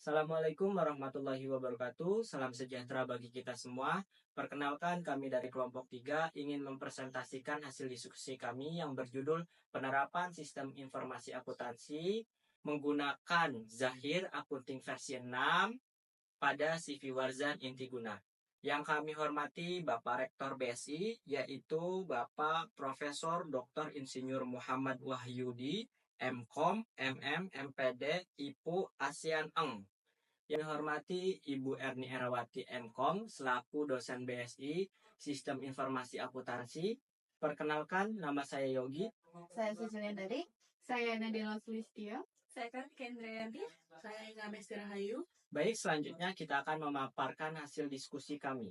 Assalamualaikum warahmatullahi wabarakatuh. Salam sejahtera bagi kita semua. Perkenalkan, kami dari kelompok 3 ingin mempresentasikan hasil diskusi kami yang berjudul Penerapan Sistem Informasi Akuntansi menggunakan Zahir Akunting versi 6 pada CV Warzan Intiguna. Yang kami hormati Bapak Rektor BSI, yaitu Bapak Profesor Dr. Insinyur Muhammad Wahyudi, MKom, MM, MPD, IPU, ASEAN Eng. Yang dihormati Ibu Erni Erawati MKom selaku dosen BSI Sistem Informasi Akuntansi. Perkenalkan, nama saya Yogi. Saya Sujulian Dari. Saya Nadila Sulistio. Saya Kartika Indriyanti. Saya Ina Besti Rahayu. Baik, selanjutnya kita akan memaparkan hasil diskusi kami.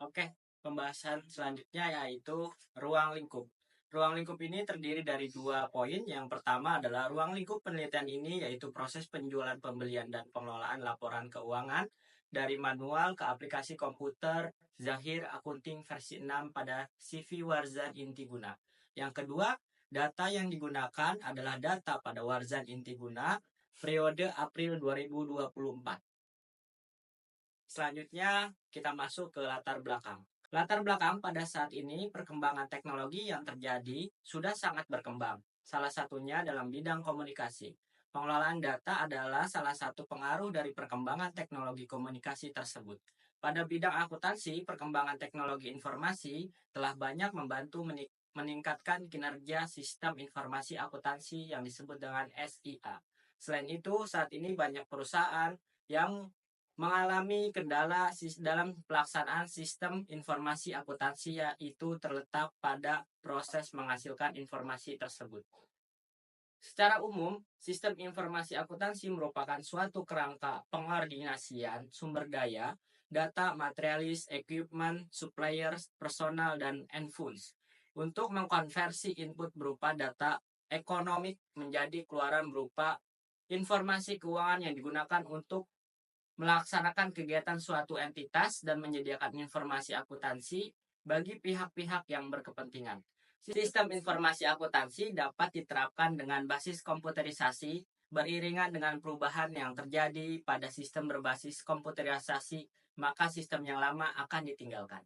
Oke, pembahasan selanjutnya yaitu ruang lingkup. Ruang lingkup ini terdiri dari 2 poin. Yang pertama adalah ruang lingkup penelitian ini yaitu proses penjualan, pembelian, dan pengelolaan laporan keuangan dari manual ke aplikasi komputer Zahir Akunting versi 6 pada CV Warzan Intiguna. Yang kedua, data yang digunakan adalah data pada Warzan Intiguna periode April 2024. Selanjutnya kita masuk ke latar belakang. Latar belakang pada saat ini perkembangan teknologi yang terjadi sudah sangat berkembang. Salah satunya dalam bidang komunikasi. Pengelolaan data adalah salah satu pengaruh dari perkembangan teknologi komunikasi tersebut. Pada bidang akuntansi, perkembangan teknologi informasi telah banyak membantu meningkatkan kinerja sistem informasi akuntansi yang disebut dengan SIA. Selain itu, saat ini banyak perusahaan yang mengalami kendala dalam pelaksanaan sistem informasi akuntansi, yaitu terletak pada proses menghasilkan informasi tersebut. Secara umum, sistem informasi akuntansi merupakan suatu kerangka pengordinasian sumber daya, data, materialis, equipment, suppliers, personal, dan funds untuk mengkonversi input berupa data ekonomi menjadi keluaran berupa informasi keuangan yang digunakan untuk melaksanakan kegiatan suatu entitas dan menyediakan informasi akuntansi bagi pihak-pihak yang berkepentingan. Sistem informasi akuntansi dapat diterapkan dengan basis komputerisasi beriringan dengan perubahan yang terjadi pada sistem berbasis komputerisasi, maka sistem yang lama akan ditinggalkan.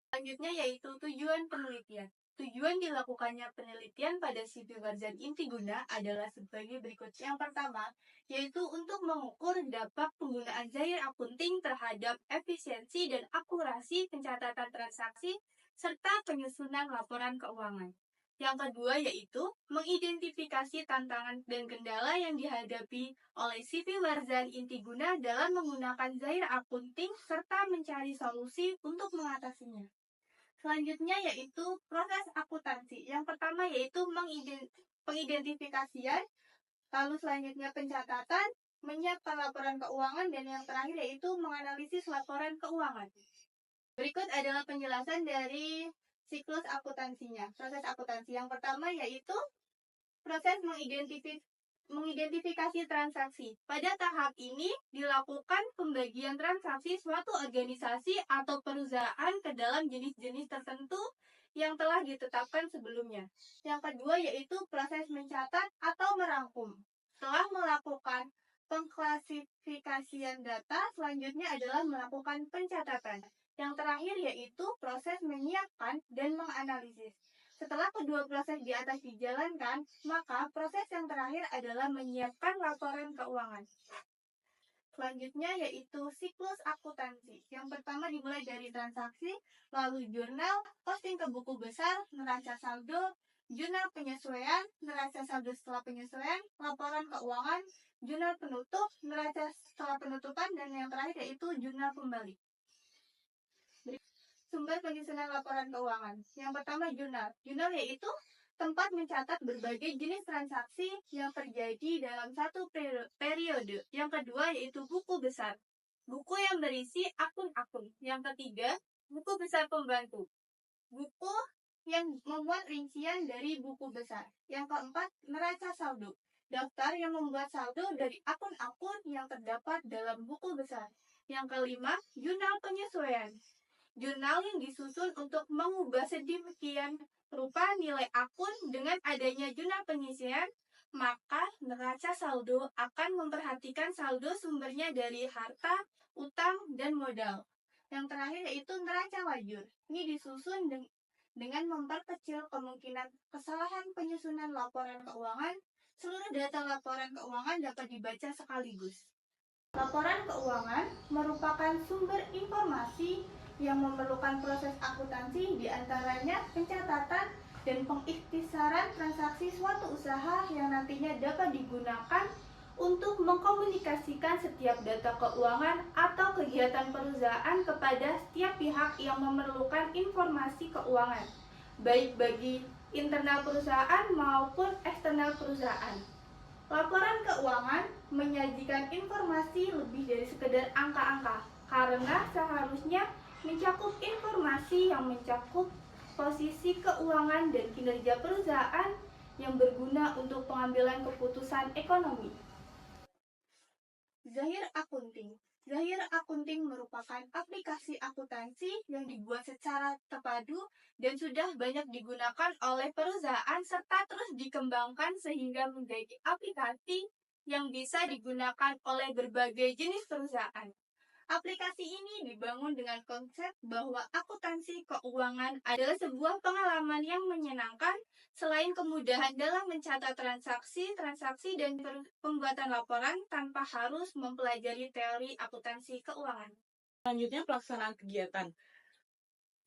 Selanjutnya yaitu tujuan penelitian. Tujuan dilakukannya penelitian pada CV Warzan Intiguna adalah sebagai berikut. Yang pertama, yaitu untuk mengukur dampak penggunaan Zahir Akunting terhadap efisiensi dan akurasi pencatatan transaksi serta penyusunan laporan keuangan. Yang kedua yaitu mengidentifikasi tantangan dan kendala yang dihadapi oleh CV Warzan Intiguna dalam menggunakan Zahir Akunting serta mencari solusi untuk mengatasinya. Selanjutnya yaitu proses akuntansi. Yang pertama yaitu pengidentifikasian, lalu selanjutnya pencatatan, menyiapkan laporan keuangan, dan yang terakhir yaitu menganalisis laporan keuangan. Berikut adalah penjelasan dari siklus akuntansinya. Proses akuntansi yang pertama yaitu proses mengidentifikasi transaksi. Pada tahap ini dilakukan pembagian transaksi suatu organisasi atau perusahaan ke dalam jenis-jenis tertentu yang telah ditetapkan sebelumnya. Yang kedua yaitu proses mencatat atau merangkum. Setelah melakukan pengklasifikasian data, selanjutnya adalah melakukan pencatatan. Yang terakhir yaitu proses menyiapkan dan menganalisis. Setelah kedua proses di atas dijalankan, maka proses yang terakhir adalah menyiapkan laporan keuangan. Selanjutnya yaitu siklus akuntansi. Yang pertama dimulai dari transaksi, lalu jurnal, posting ke buku besar, neraca saldo, jurnal penyesuaian, neraca saldo setelah penyesuaian, laporan keuangan, jurnal penutup, neraca setelah penutupan, dan yang terakhir yaitu jurnal kembali. Sumber penyusunan laporan keuangan. Yang pertama jurnal. Jurnal yaitu tempat mencatat berbagai jenis transaksi yang terjadi dalam satu periode. Yang kedua yaitu buku besar. Buku yang berisi akun-akun. Yang ketiga, buku besar pembantu. Buku yang memuat rincian dari buku besar. Yang keempat, neraca saldo. Daftar yang membuat saldo dari akun-akun yang terdapat dalam buku besar. Yang kelima, jurnal penyesuaian. Jurnal yang disusun untuk mengubah sedemikian rupa nilai akun dengan adanya jurnal penyesuaian, Maka neraca saldo akan memperhatikan saldo sumbernya dari harta, utang, dan modal. Yang terakhir yaitu neraca wajur. Ini disusun dengan memperkecil kemungkinan kesalahan penyusunan laporan keuangan. Seluruh data laporan keuangan dapat dibaca sekaligus. Laporan keuangan merupakan sumber informasi yang memerlukan proses akuntansi, diantaranya pencatatan dan pengikhtisaran transaksi suatu usaha yang nantinya dapat digunakan untuk mengkomunikasikan setiap data keuangan atau kegiatan perusahaan kepada setiap pihak yang memerlukan informasi keuangan, baik bagi internal perusahaan maupun eksternal perusahaan. Laporan keuangan menyajikan informasi lebih dari sekedar angka-angka, karena seharusnya mencakup informasi yang mencakup posisi keuangan dan kinerja perusahaan yang berguna untuk pengambilan keputusan ekonomi. Zahir Akunting. Zahir Akunting merupakan aplikasi akuntansi yang dibuat secara terpadu dan sudah banyak digunakan oleh perusahaan serta terus dikembangkan sehingga menjadi aplikasi yang bisa digunakan oleh berbagai jenis perusahaan. Aplikasi ini dibangun dengan konsep bahwa akuntansi keuangan adalah sebuah pengalaman yang menyenangkan selain kemudahan dalam mencatat transaksi dan pembuatan laporan tanpa harus mempelajari teori akuntansi keuangan. Selanjutnya, pelaksanaan kegiatan.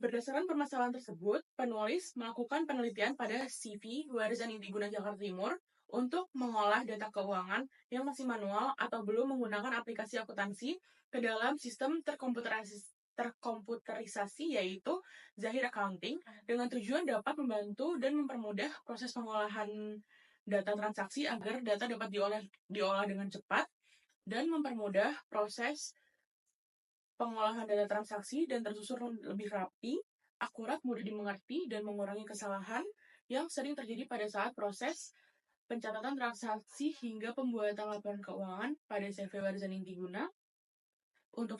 Berdasarkan permasalahan tersebut, penulis melakukan penelitian pada CV Warzan Intiguna Jakarta Timur untuk mengolah data keuangan yang masih manual atau belum menggunakan aplikasi akuntansi ke dalam sistem terkomputerisasi yaitu Zahir Accounting dengan tujuan dapat membantu dan mempermudah proses pengolahan data transaksi agar data dapat diolah dengan cepat dan mempermudah proses pengolahan data transaksi dan tersusun lebih rapi, akurat, mudah dimengerti, dan mengurangi kesalahan yang sering terjadi pada saat proses pencatatan transaksi hingga pembuatan laporan keuangan pada CV Warzan Intiguna. Untuk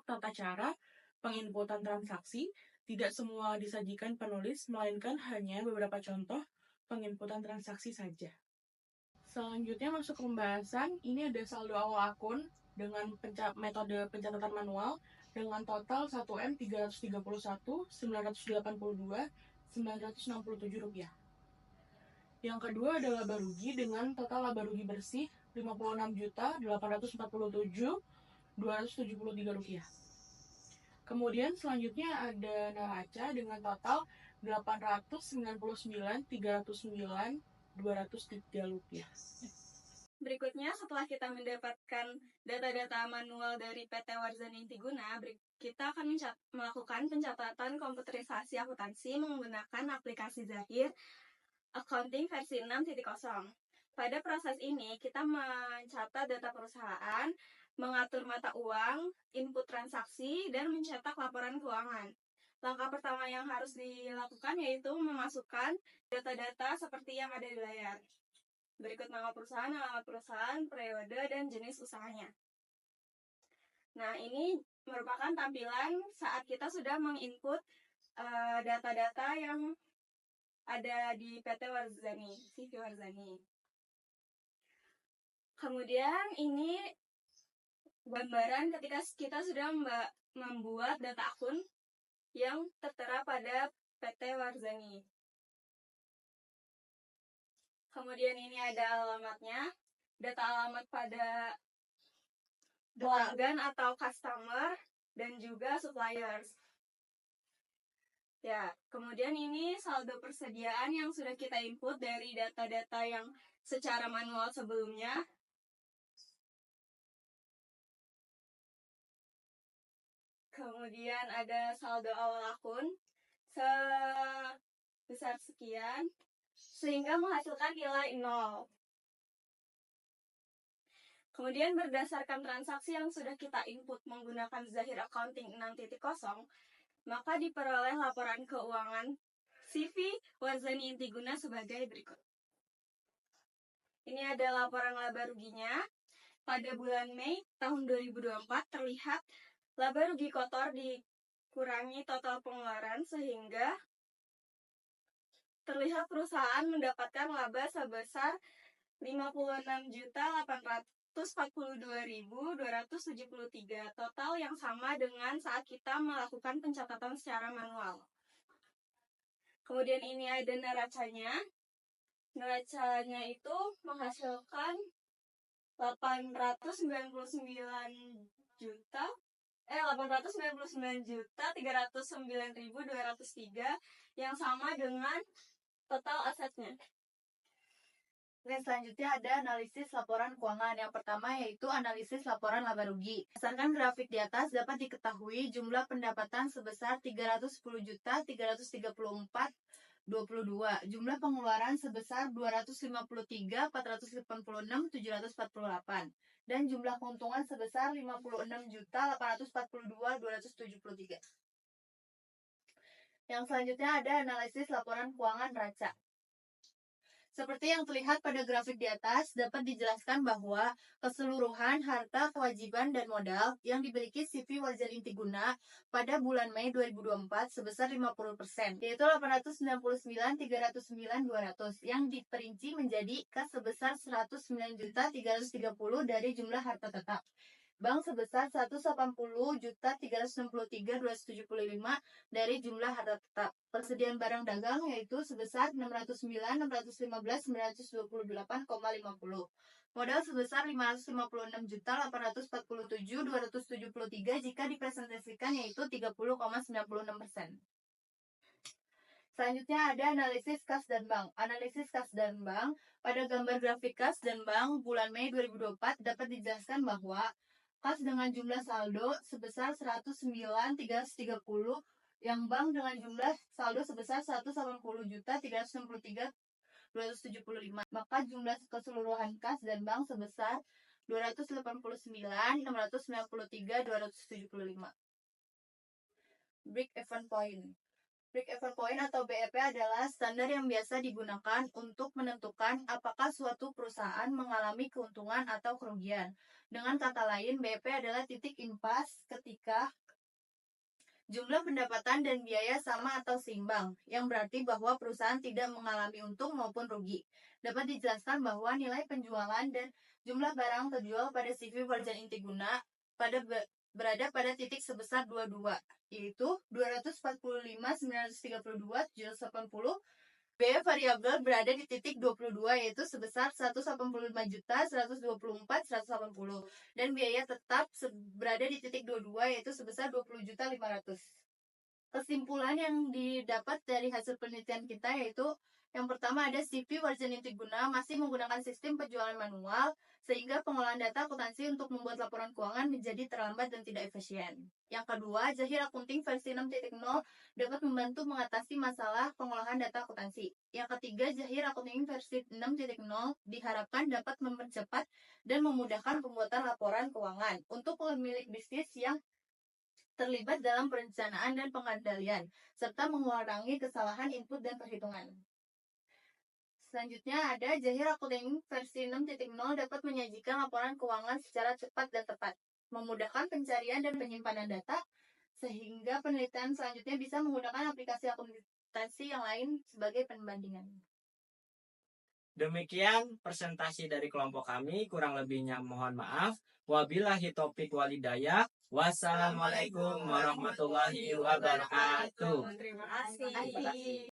tata cara penginputan transaksi, tidak semua disajikan penulis, melainkan hanya beberapa contoh penginputan transaksi saja. Selanjutnya masuk ke pembahasan, ini ada saldo awal akun dengan metode pencatatan manual dengan total 1M331.982.967 rupiah. Yang kedua adalah laba rugi dengan total laba rugi bersih 56.847.273 rupiah. Kemudian selanjutnya ada neraca dengan total 899.309.203 rupiah. Berikutnya, setelah kita mendapatkan data-data manual dari PT Warzan Intiguna, kita akan melakukan pencatatan komputerisasi akuntansi menggunakan aplikasi Zahir Accounting versi 6.0. Pada proses ini, kita mencatat data perusahaan, mengatur mata uang, input transaksi, dan mencetak laporan keuangan. Langkah pertama yang harus dilakukan yaitu memasukkan data-data seperti yang ada di layar. Berikut nama perusahaan, alamat perusahaan, periode, dan jenis usahanya. Nah, ini merupakan tampilan saat kita sudah menginput data-data yang ada di PT Warzani, CV Warzani. Kemudian ini gambaran ketika kita sudah membuat data akun yang tertera pada PT Warzani. Kemudian ini ada alamatnya, data alamat pada pelanggan atau customer, dan juga suppliers. Ya, kemudian ini saldo persediaan yang sudah kita input dari data-data yang secara manual sebelumnya. Kemudian ada saldo awal akun sebesar sekian, sehingga menghasilkan nilai 0. Kemudian berdasarkan transaksi yang sudah kita input menggunakan Zahir Accounting 6.0, maka diperoleh laporan keuangan CV Warzani Intiguna sebagai berikut. Ini ada laporan laba ruginya. Pada bulan Mei tahun 2024 terlihat laba rugi kotor dikurangi total pengeluaran sehingga terlihat perusahaan mendapatkan laba sebesar 56.842.273, total yang sama dengan saat kita melakukan pencatatan secara manual. Kemudian ini ada neracanya. Neracanya itu menghasilkan 899.309.203 yang sama dengan total asetnya. Dan selanjutnya ada analisis laporan keuangan. Yang pertama yaitu analisis laporan laba rugi. Berdasarkan grafik di atas dapat diketahui jumlah pendapatan sebesar 310.334.22, jumlah pengeluaran sebesar 253.486.748, dan jumlah keuntungan sebesar 56.842.273. Yang selanjutnya ada analisis laporan keuangan neraca. Seperti yang terlihat pada grafik di atas, dapat dijelaskan bahwa keseluruhan harta, kewajiban, dan modal yang dimiliki CV Wajar Intiguna pada bulan Mei 2024 sebesar 50%, yaitu 899.309.200, yang diperinci menjadi kas sebesar 109.330 dari jumlah harta tetap, bank sebesar 180.363.275 dari jumlah harta tetap, persediaan barang dagang yaitu sebesar 609.615.928,50, modal sebesar 556.847.273 jika dipresentasikan yaitu 30,96%. Selanjutnya ada analisis kas dan bank. Analisis kas dan bank pada gambar grafik kas dan bank bulan Mei 2024 dapat dijelaskan bahwa kas dengan jumlah saldo sebesar 109.330, yang bank dengan jumlah saldo sebesar 180.363.275, maka jumlah keseluruhan kas dan bank sebesar 289.693.275. Break-even point. Break-even point atau BEP adalah standar yang biasa digunakan untuk menentukan apakah suatu perusahaan mengalami keuntungan atau kerugian. Dengan kata lain, BEP adalah titik impas ketika jumlah pendapatan dan biaya sama atau seimbang, yang berarti bahwa perusahaan tidak mengalami untung maupun rugi. Dapat dijelaskan bahwa nilai penjualan dan jumlah barang terjual pada CV Wajar Intiguna berada pada titik sebesar 22, yaitu 245.932.780. Biaya variabel berada di titik 22, yaitu sebesar 185.124.180, dan biaya tetap berada di titik 22, yaitu sebesar 20.500. Kesimpulan yang didapat dari hasil penelitian kita yaitu yang pertama ada CV Wajar Intiguna masih menggunakan sistem penjualan manual, sehingga pengolahan data akuntansi untuk membuat laporan keuangan menjadi terlambat dan tidak efisien. Yang kedua, Zahir Accounting versi 6.0 dapat membantu mengatasi masalah pengolahan data akuntansi. Yang ketiga, Zahir Accounting versi 6.0 diharapkan dapat mempercepat dan memudahkan pembuatan laporan keuangan untuk pemilik bisnis yang terlibat dalam perencanaan dan pengendalian, serta mengurangi kesalahan input dan perhitungan. Selanjutnya ada Zahir Accounting versi 6.0 dapat menyajikan laporan keuangan secara cepat dan tepat, memudahkan pencarian dan penyimpanan data, sehingga penelitian selanjutnya bisa menggunakan aplikasi akuntansi yang lain sebagai pembandingan. Demikian presentasi dari kelompok kami, kurang lebihnya mohon maaf. Wabillahi taufiq walhidayah. Wassalamualaikum warahmatullahi wabarakatuh. Terima kasih.